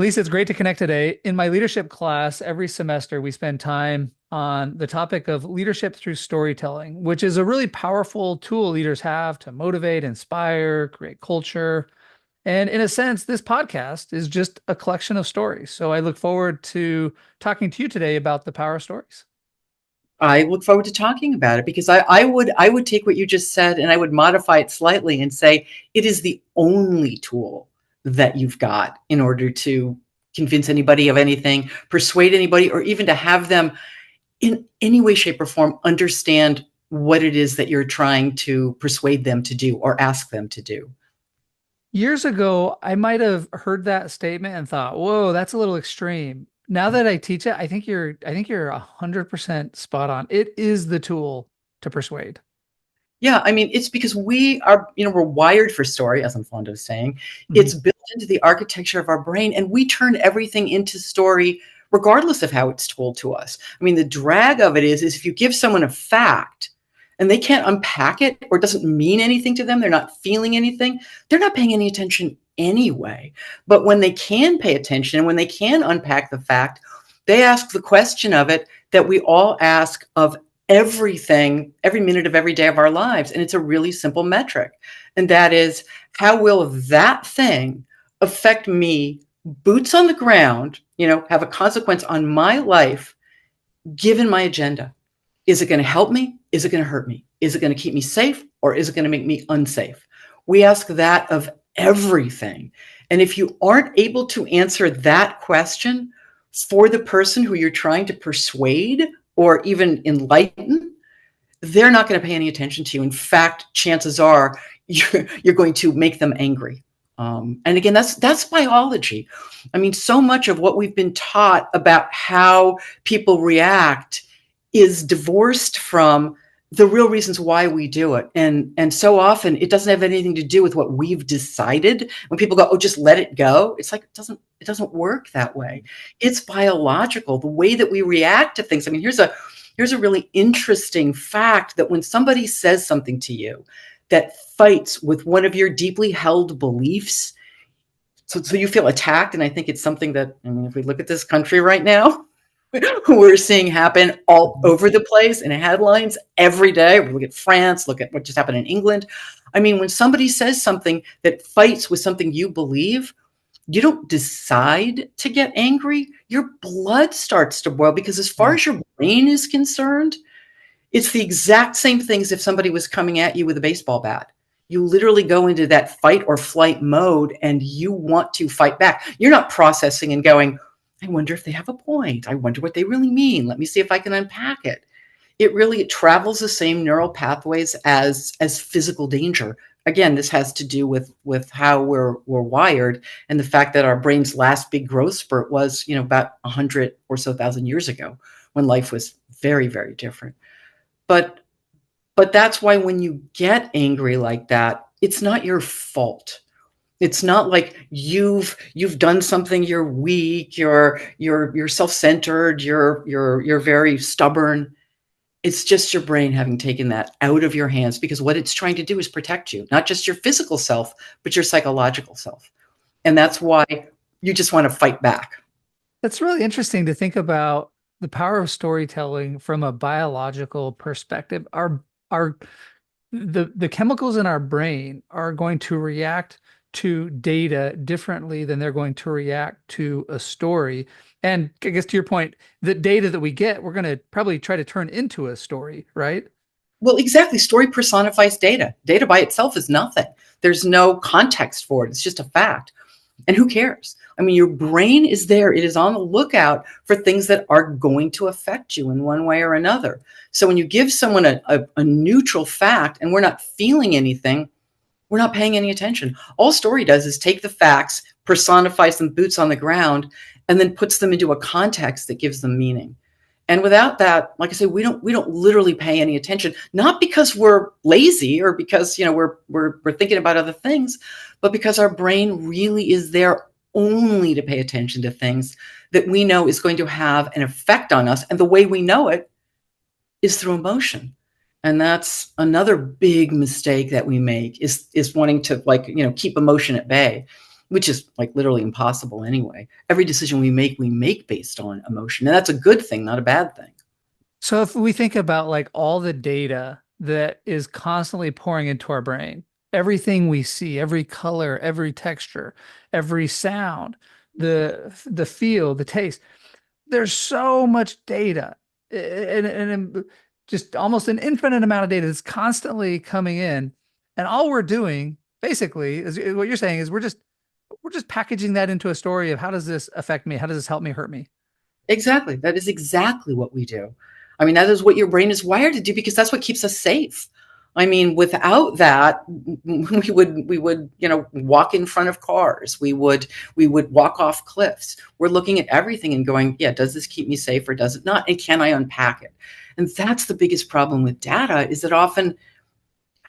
Lisa, it's great to connect today. In my leadership class, every semester we spend time on the topic of leadership through storytelling, which is a really powerful tool leaders have to motivate, inspire, create culture. And in a sense, this podcast is just a collection of stories. So I look forward to talking to you today about the power of stories. I look forward to talking about it because I would take what you just said and I would modify it slightly and say it is the only tool that you've got in order to convince anybody of anything, persuade anybody, or even to have them in any way, shape, or form understand what it is that you're trying to persuade them to do or ask them to do. Years ago, I might have heard that statement and thought, "Whoa, that's a little extreme." Now that I teach it, I think you're 100% spot on. It is the tool to persuade. Yeah, I mean, it's because we are, we're wired for story, as I'm fond of saying. Mhm. It's built into the architecture of our brain, and we turn everything into story regardless of how it's told to us. I mean, the drag of it is if you give someone a fact and they can't unpack it or it doesn't mean anything to them, they're not feeling anything, they're not paying any attention anyway. But when they can pay attention and when they can unpack the fact, they ask the question of it that we all ask of everything, every minute of every day of our lives. And it's a really simple metric. And that is, how will that thing affect me, boots on the ground, have a consequence on my life, given my agenda? Is it going to help me? Is it going to hurt me? Is it going to keep me safe? Or is it going to make me unsafe? We ask that of everything. And if you aren't able to answer that question for the person who you're trying to persuade or even enlighten, they're not going to pay any attention to you. In fact, chances are you're going to make them angry. And again, that's biology. I mean, so much of what we've been taught about how people react is divorced from the real reasons why we do it. And so often it doesn't have anything to do with what we've decided. When people go, "Oh, just let it go," it's like it doesn't work that way. It's biological, the way that we react to things. I mean, here's a really interesting fact that when somebody says something to you that fights with one of your deeply held beliefs, so you feel attacked. And I think it's something that, I mean, if we look at this country right now, we're seeing happen all Mhm. over the place in headlines every day. We look at France, look at what just happened in England. I mean, when somebody says something that fights with something you believe, you don't decide to get angry. Your blood starts to boil because, as far Yeah. as your brain is concerned, it's the exact same thing as if somebody was coming at you with a baseball bat. You literally go into that fight or flight mode and you want to fight back. You're not processing and going, "I wonder if they have a point. I wonder what they really mean. Let me see if I can unpack it." It travels the same neural pathways as physical danger. Again, this has to do with how we're wired, and the fact that our brain's last big growth spurt was, about 100 or so thousand years ago, when life was very, very different. But but that's why when you get angry like that, it's not your fault. It's not like you've done something, you're weak, you're self-centered, you're very stubborn. It's just your brain having taken that out of your hands, because what it's trying to do is protect you, not just your physical self, but your psychological self. And that's why you just want to fight back. That's really interesting to think about the power of storytelling from a biological perspective. The chemicals in our brain are going to react to data differently than they're going to react to a story. And I guess to your point, the data that we get, we're going to probably try to turn into a story, right? Well, exactly. Story personifies data. Data by itself is nothing. There's no context for it. It's just a fact. And who cares? I mean, your brain is there. It is on the lookout for things that are going to affect you in one way or another. So when you give someone a neutral fact and we're not feeling anything, we're not paying any attention. All story does is take the facts, personifies them, boots on the ground, and then puts them into a context that gives them meaning. And without that, like I say, we don't literally pay any attention, not because we're lazy or because, we're thinking about other things, but because our brain really is there only to pay attention to things that we know is going to have an effect on us. And the way we know it is through emotion. And that's another big mistake that we make, is wanting to, keep emotion at bay. which is like literally impossible anyway. Every decision we make based on emotion. And that's a good thing, not a bad thing. So if we think about like all the data that is constantly pouring into our brain, everything we see, every color, every texture, every sound, the feel, the taste, there's so much data and just almost an infinite amount of data that's constantly coming in. And all we're doing basically is what you're saying is we're just packaging that into a story of how does this affect me? How does this help me, hurt me? Exactly. That is exactly what we do. I mean, that is what your brain is wired to do because that's what keeps us safe. I mean, without that, we would, walk in front of cars. We would walk off cliffs. We're looking at everything and going, yeah, does this keep me safe or does it not? And can I unpack it? And that's the biggest problem with data is that often,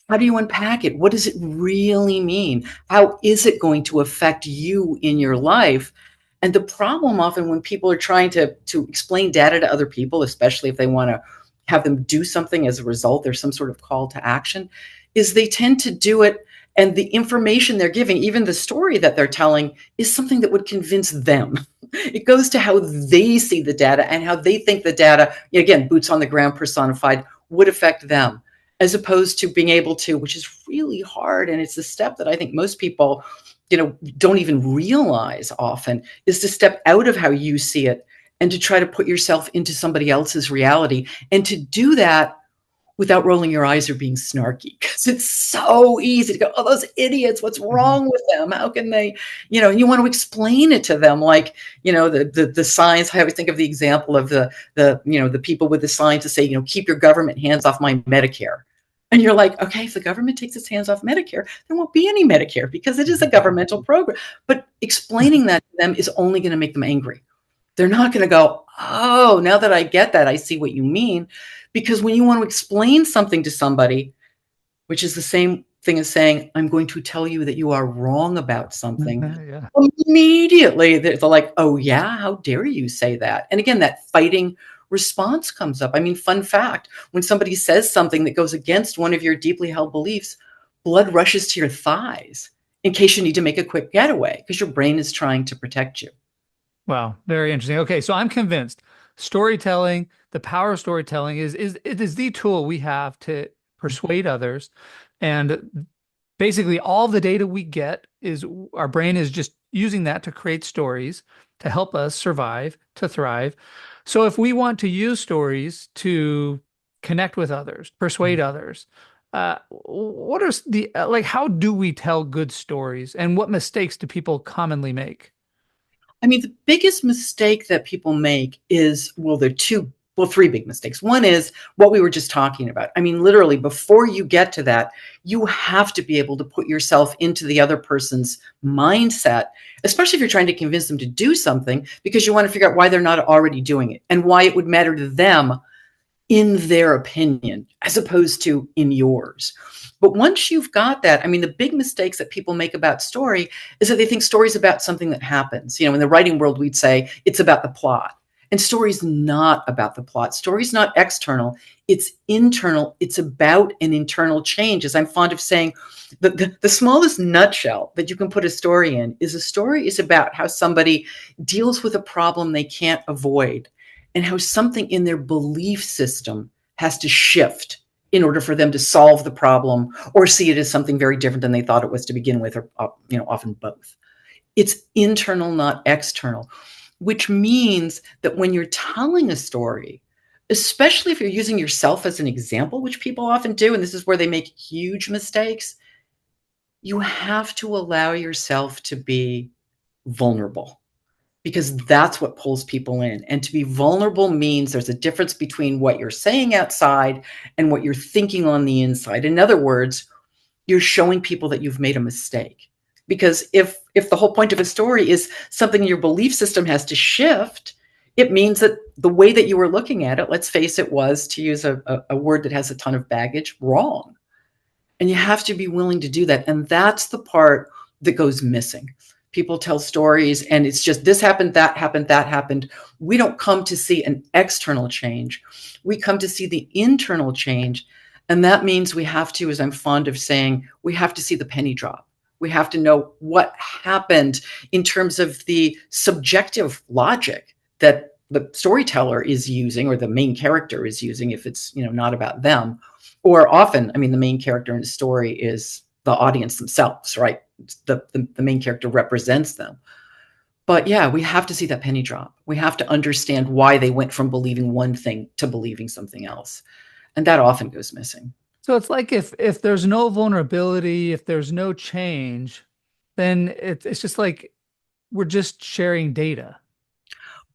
how do you unpack it? What does it really mean? How is it going to affect you in your life? And the problem often when people are trying to explain data to other people, especially if they want to have them do something as a result, there's some sort of call to action, is they tend to do it and the information they're giving, even the story that they're telling, is something that would convince them. It goes to how they see the data and how they think the data, again, boots on the ground personified, would affect them, as opposed to being able to, which is really hard. And it's a step that I think most people, don't even realize often, is to step out of how you see it and to try to put yourself into somebody else's reality. And to do that without rolling your eyes or being snarky, because it's so easy to go, oh, those idiots, what's Mhm. wrong with them? How can they, and you want to explain it to them like, the signs. I always think of the example of the people with the signs to say, keep your government hands off my Medicare. And you're like, okay, if the government takes its hands off Medicare, there won't be any Medicare because it is a governmental program. But explaining that to them is only going to make them angry. They're not going to go, oh, now that I get that, I see what you mean. Because when you want to explain something to somebody, which is the same thing as saying, I'm going to tell you that you are wrong about something, Yeah. immediately they're like, oh, yeah, how dare you say that? And again, that fighting response comes up. I mean, fun fact, when somebody says something that goes against one of your deeply held beliefs, blood rushes to your thighs in case you need to make a quick getaway because your brain is trying to protect you. Wow, very interesting. Okay, so I'm convinced storytelling, the power of storytelling is it is the tool we have to persuade others. And basically all the data we get is our brain is just using that to create stories to help us survive, to thrive. So if we want to use stories to connect with others, persuade others, what are the like how do we tell good stories and what mistakes do people commonly make? I mean, the biggest mistake that people make is, well, there are three big mistakes. One is what we were just talking about. I mean, literally, before you get to that, you have to be able to put yourself into the other person's mindset, especially if you're trying to convince them to do something, because you want to figure out why they're not already doing it and why it would matter to them in their opinion, as opposed to in yours. But once you've got that, I mean, the big mistakes that people make about story is that they think story's about something that happens. In the writing world, we'd say it's about the plot. And story's not about the plot. Story's not external. It's internal. It's about an internal change. As I'm fond of saying, the smallest nutshell that you can put a story in is a story is about how somebody deals with a problem they can't avoid and how something in their belief system has to shift in order for them to solve the problem or see it as something very different than they thought it was to begin with, or often both. It's internal, not external, which means that when you're telling a story, especially if you're using yourself as an example, which people often do, and this is where they make huge mistakes, you have to allow yourself to be vulnerable, because that's what pulls people in. And to be vulnerable means there's a difference between what you're saying outside and what you're thinking on the inside. In other words, you're showing people that you've made a mistake. Because if the whole point of a story is something in your belief system has to shift, it means that the way that you were looking at it, let's face it, was, to use a word that has a ton of baggage, wrong. And you have to be willing to do that. And that's the part that goes missing. People tell stories and it's just this happened, that happened, that happened. We don't come to see an external change. We come to see the internal change. And that means we have to, as I'm fond of saying, we have to see the penny drop. We have to know what happened in terms of the subjective logic that the storyteller is using, or the main character is using, if it's, not about them. Or often, I mean, the main character in the story is the audience themselves, right? The main character represents them. But yeah, we have to see that penny drop. We have to understand why they went from believing one thing to believing something else. And that often goes missing. So it's like if there's no vulnerability, if there's no change, then it's just like we're just sharing data.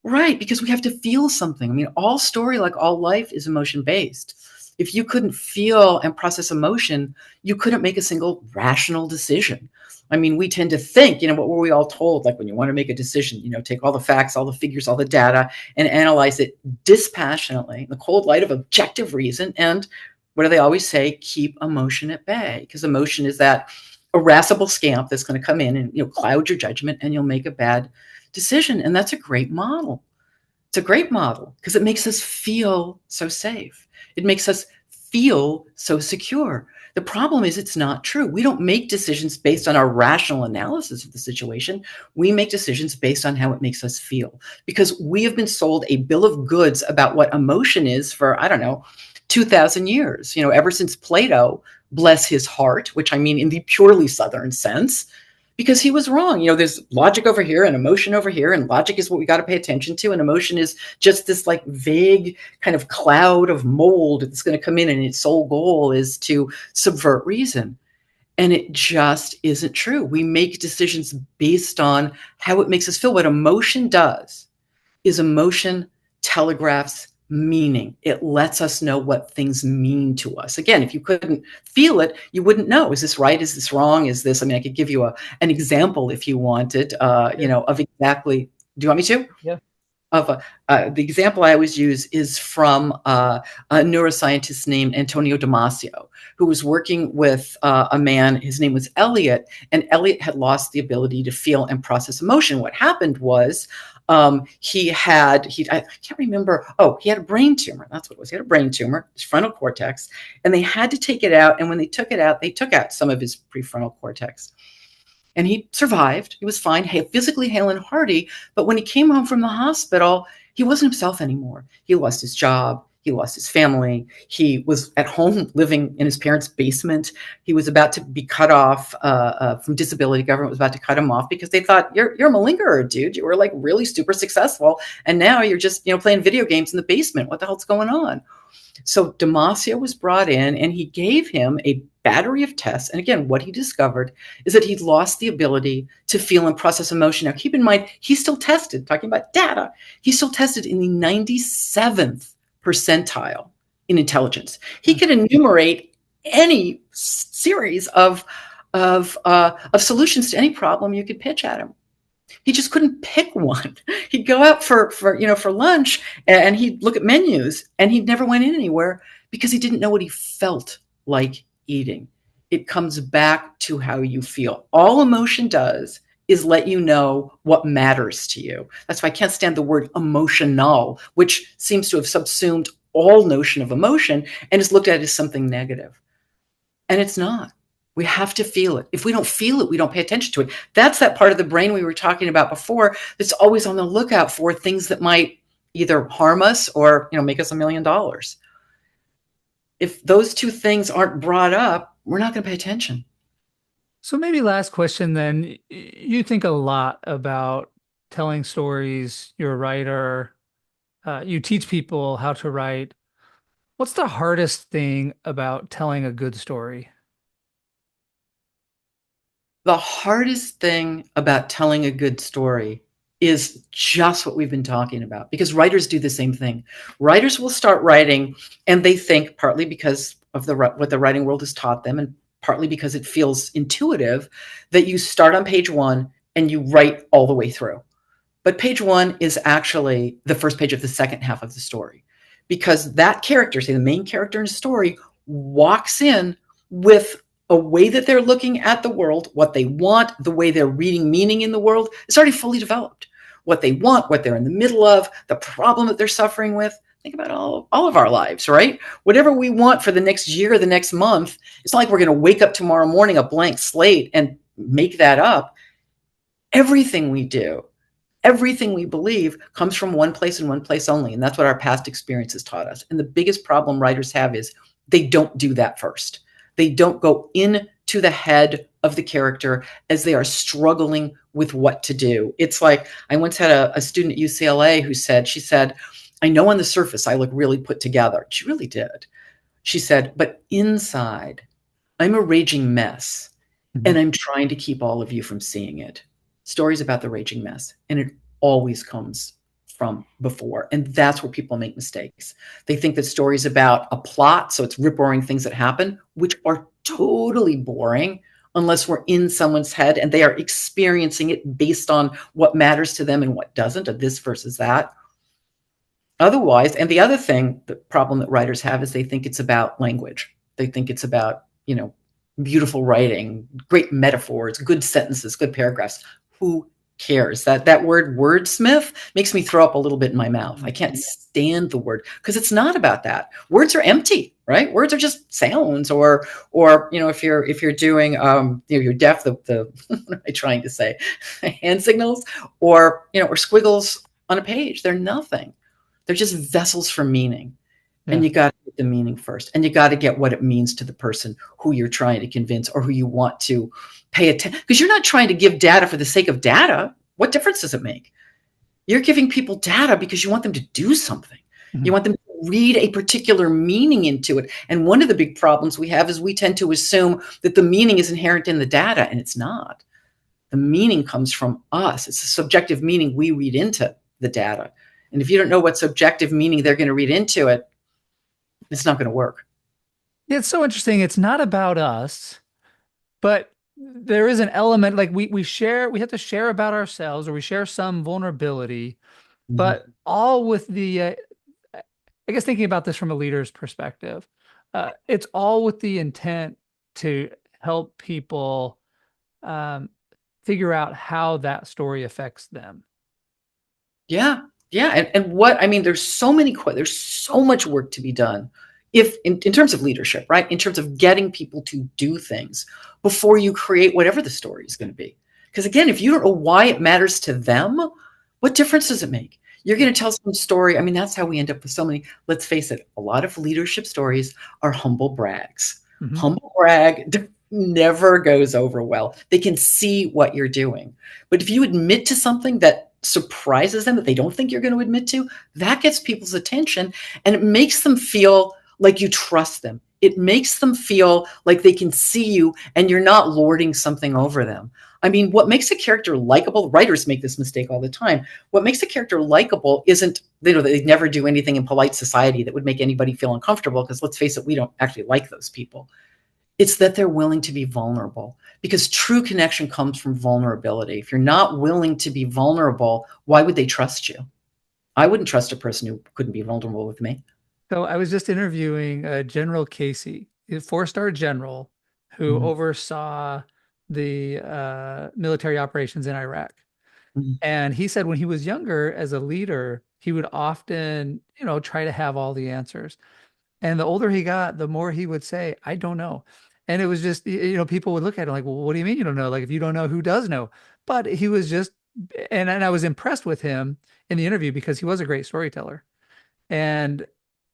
Right, because we have to feel something. I mean, all story, like all life, is emotion based. If you couldn't feel and process emotion, you couldn't make a single rational decision. I mean, we tend to think, what were we all told? Like, when you want to make a decision, take all the facts, all the figures, all the data, and analyze it dispassionately, in the cold light of objective reason. And what do they always say? Keep emotion at bay, because emotion is that irascible scamp that's going to come in and cloud your judgment, and you'll make a bad decision. And that's a great model. It's a great model because it makes us feel so safe. It makes us feel so secure. The problem is it's not true. We don't make decisions based on our rational analysis of the situation. We make decisions based on how it makes us feel, because we have been sold a bill of goods about what emotion is for, I don't know, 2,000 years, ever since Plato, bless his heart, which I mean in the purely Southern sense, because he was wrong. There's logic over here and emotion over here, and logic is what we got to pay attention to. And emotion is just this like vague kind of cloud of mold that's going to come in, and its sole goal is to subvert reason. And it just isn't true. We make decisions based on how it makes us feel. What emotion does is emotion telegraphs meaning. It lets us know what things mean to us. Again, if you couldn't feel it, you wouldn't know. Is this right? Is this wrong? Is this, I mean, I could give you an example if you wanted, of exactly, do you want me to? Yeah. The example I always use is from a neuroscientist named Antonio Damasio, who was working with a man. His name was Elliot, and Elliot had lost the ability to feel and process emotion. What happened was he I can't remember. Oh, he had a brain tumor. That's what it was. He had a brain tumor, his frontal cortex, and they had to take it out. And when they took it out, they took out some of his prefrontal cortex. And he survived. He was fine, physically hale and hearty. But when he came home from the hospital, he wasn't himself anymore. He lost his job. He lost his family. He was at home living in his parents' basement. He was about to be cut off from disability. Government was about to cut him off because they thought, you're a malingerer, dude. You were like really super successful. And now you're just, playing video games in the basement. What the hell's going on? So Damasio was brought in, and he gave him a battery of tests. And again, what he discovered is that he'd lost the ability to feel and process emotion. Now, keep in mind, he's still tested, talking about data, he's still tested in the 97th percentile in intelligence. He could enumerate any series of solutions to any problem you could pitch at him. He just couldn't pick one. He'd go out for lunch, and he'd look at menus, and he never went in anywhere because he didn't know what he felt like eating. It comes back to how you feel. All emotion does is let you know what matters to you. That's why I can't stand the word emotional, which seems to have subsumed all notion of emotion and is looked at as something negative. And it's not. We have to feel it. If we don't feel it, we don't pay attention to it. That's that part of the brain we were talking about before that's always on the lookout for things that might either harm us or, make us $1 million. If those two things aren't brought up, we're not going to pay attention. So maybe last question then. You think a lot about telling stories. You're a writer. You teach people how to write. What's the hardest thing about telling a good story? The hardest thing about telling a good story is just what we've been talking about, because writers do the same thing. Writers will start writing, and they think, partly because of what the writing world has taught them, and partly because it feels intuitive, that you start on page 1 and you write all the way through. But page 1 is actually the first page of the second half of the story, because that character, say the main character in a story, walks in with a way that they're looking at the world, what they want, the way they're reading meaning in the world, it's already fully developed. What they want, what they're in the middle of, the problem that they're suffering with. Think about all of our lives, right? Whatever we want for the next year, the next month, it's not like we're going to wake up tomorrow morning a blank slate and make that up. Everything we do, everything we believe comes from one place and one place only. And that's what our past experiences taught us. And the biggest problem writers have is they don't do that first. They don't go into the head of the character as they are struggling with what to do. It's like, I once had a student at UCLA who said, she said, I know on the surface I look really put together. She really did. She said, but inside, I'm a raging mess, and I'm trying to keep all of you from seeing it. Stories about the raging mess, and it always comes from before. And that's where people make mistakes. They think that stories about a plot, so it's rip-roaring things that happen, which are totally boring unless we're in someone's head and they are experiencing it based on what matters to them and what doesn't, or this versus that. Otherwise, and the other thing, the problem that writers have is they think it's about language. They think it's about, beautiful writing, great metaphors, good sentences, good paragraphs. Who cares? That word wordsmith makes me throw up a little bit in my mouth. I can't stand the word because it's not about that. Words are empty, right? Words are just sounds, or if you're doing you're deaf, the what am I trying to say? Hand signals, or squiggles on a page. They're nothing. They're just vessels for meaning. Yeah. And you got to get the meaning first. And you got to get what it means to the person who you're trying to convince or who you want to pay attention. Because you're not trying to give data for the sake of data. What difference does it make? You're giving people data because you want them to do something. You want them to read a particular meaning into it. And one of the big problems we have is we tend to assume that the meaning is inherent in the data, and it's not. The meaning comes from us. It's a subjective meaning we read into the data. And if you don't know what subjective meaning they're going to read into it, it's not going to work. Yeah, it's so interesting. It's not about us, but there is an element like we have to share about ourselves, or we share some vulnerability, but all with the, I guess thinking about this from a leader's perspective, it's all with the intent to help people figure out how that story affects them. Yeah. Yeah. And what, I mean, there's so much work to be done if in terms of leadership, right? In terms of getting people to do things before you create whatever the story is going to be. Because again, if you don't know why it matters to them, what difference does it make? You're going to tell some story. I mean, that's how we end up with so many, let's face it, a lot of leadership stories are humble brags. Humble brag never goes over well. They can see what you're doing. But if you admit to something that surprises them that they don't think you're going to admit to, that gets people's attention, and it makes them feel like you trust them. It makes them feel like they can see you and you're not lording something over them. I mean, what makes a character likable, writers make this mistake all the time. What makes a character likable isn't, they never do anything in polite society that would make anybody feel uncomfortable, because let's face it, we don't actually like those people. It's that they're willing to be vulnerable, because true connection comes from vulnerability. If you're not willing to be vulnerable, why would they trust you? I wouldn't trust a person who couldn't be vulnerable with me. So I was just interviewing General Casey, a 4-star general who oversaw the military operations in Iraq. And he said when he was younger as a leader, he would often, try to have all the answers. And the older he got, the more he would say, I don't know. And it was just, people would look at him like, well, what do you mean you don't know? Like, if you don't know, who does know? But he was just, and I was impressed with him in the interview because he was a great storyteller. And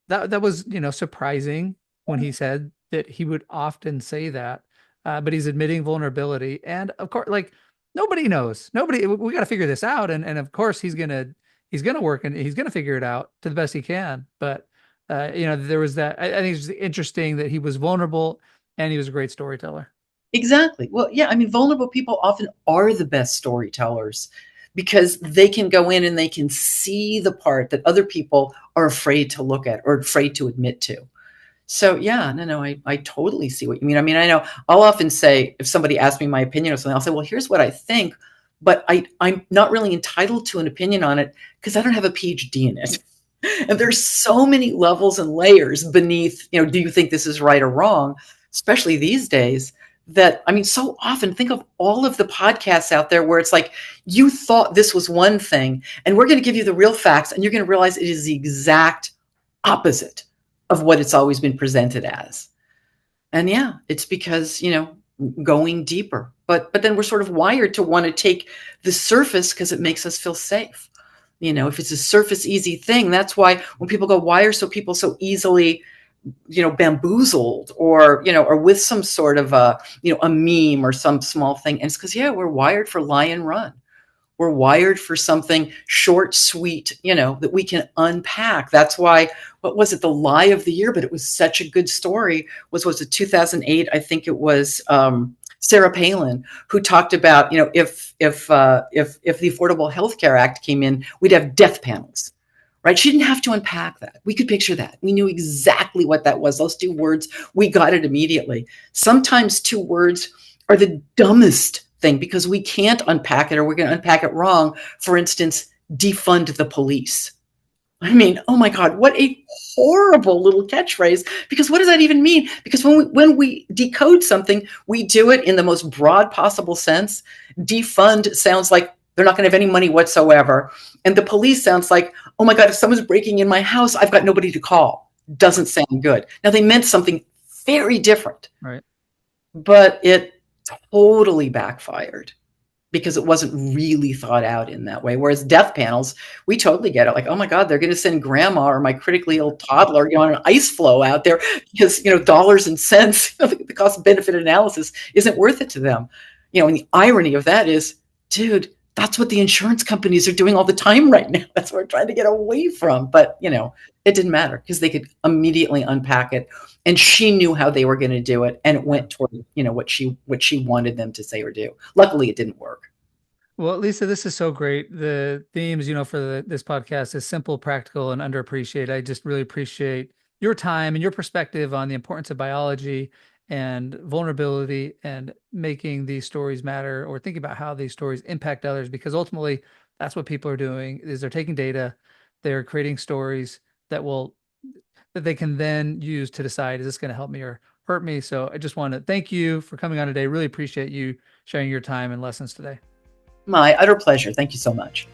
that was, surprising when he said that he would often say that, but he's admitting vulnerability. And of course, like, nobody knows. We got to figure this out. And of course he's going to work and he's going to figure it out to the best he can. But, there was that, I think it's interesting that he was vulnerable and he was a great storyteller. Exactly. Well, yeah, I mean, vulnerable people often are the best storytellers because they can go in and they can see the part that other people are afraid to look at or afraid to admit to. So yeah, no, I totally see what you mean. I mean, I know I'll often say, if somebody asks me my opinion or something, I'll say, well, here's what I think, but I'm not really entitled to an opinion on it because I don't have a PhD in it. And there's so many levels and layers beneath, do you think this is right or wrong, especially these days, that, I mean, so often think of all of the podcasts out there where it's like, you thought this was one thing and we're going to give you the real facts and you're going to realize it is the exact opposite of what it's always been presented as. And yeah, it's because, going deeper. but then we're sort of wired to want to take the surface because it makes us feel safe. If it's a surface easy thing, that's why when people go, why are people so easily bamboozled, or with some sort of a meme or some small thing. And it's because, we're wired for lie and run. We're wired for something short, sweet, that we can unpack. That's why, what was it? The lie of the year, but it was such a good story. Was it 2008? I think it was Sarah Palin, who talked about, if the Affordable Health Care Act came in, we'd have death panels. Right? She didn't have to unpack that. We could picture that. We knew exactly what that was. Those 2 words, we got it immediately. Sometimes 2 words are the dumbest thing because we can't unpack it, or we're going to unpack it wrong. For instance, defund the police. I mean, oh my God, what a horrible little catchphrase, because what does that even mean? Because when we decode something, we do it in the most broad possible sense. Defund sounds like they're not going to have any money whatsoever. And the police sounds like, oh my God, if someone's breaking in my house, I've got nobody to call. Doesn't sound good. Now, they meant something very different. Right. But it totally backfired because it wasn't really thought out in that way. Whereas death panels, we totally get it. Like, oh my God, they're going to send grandma or my critically ill toddler, on an ice floe out there because, dollars and cents, the cost benefit analysis isn't worth it to them. And the irony of that is, dude, that's what the insurance companies are doing all the time right now. That's what we're trying to get away from. But, it didn't matter because they could immediately unpack it. And she knew how they were going to do it. And it went toward, what she wanted them to say or do. Luckily, it didn't work. Well, Lisa, this is so great. The themes, for this podcast is simple, practical, and underappreciated. I just really appreciate your time and your perspective on the importance of biology and vulnerability and making these stories matter, or thinking about how these stories impact others, because ultimately that's what people are doing. Is they're taking data, they're creating stories that they can then use to decide, is this going to help me or hurt me? So I just want to thank you for coming on today. Really appreciate you sharing your time and lessons today. My utter pleasure. Thank you so much.